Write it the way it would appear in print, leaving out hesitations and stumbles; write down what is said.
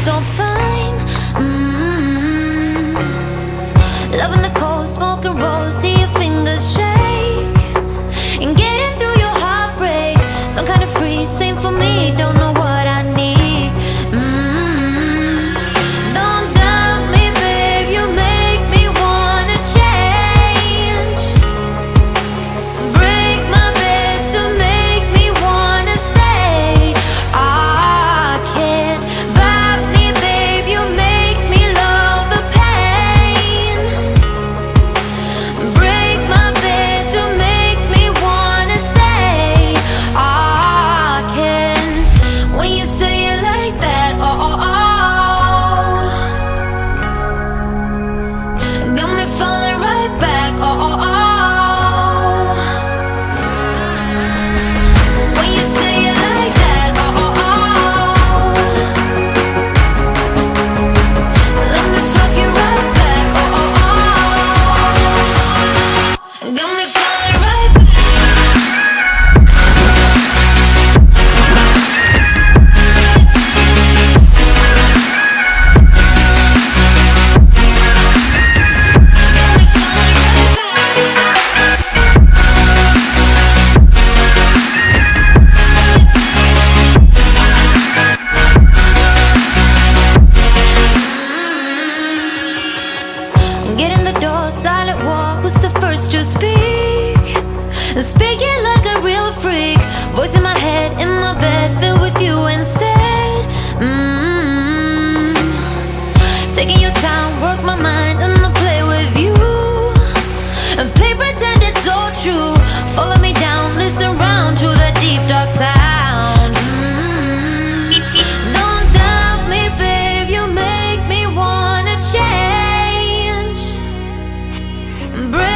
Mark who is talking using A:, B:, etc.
A: so fine. Loving the cold, smoking rolls, see your fingers shake, and getting through your heartbreak. Some kind of free, same for me, don't know what I need. Don't doubt me, babe, you make me wanna change. Break my bed to make me wanna stay. I can't vibe me, babe, you make me love the pain. Break my bed to make me wanna stay. I can't. When you say it like that, got me falling right back, when you say it like that, let me fuck you right back, got me falling right back. Get in the door, silent walk, was the first to speak. Speaking like a real freak, voice in my head, in my bed, filled with you instead. Taking your time, work my mind, and I'll play with you. And play pretend it's all true. Follow me down, listen round to the deep dark sound. Don't doubt me, babe, you make me wanna change. Break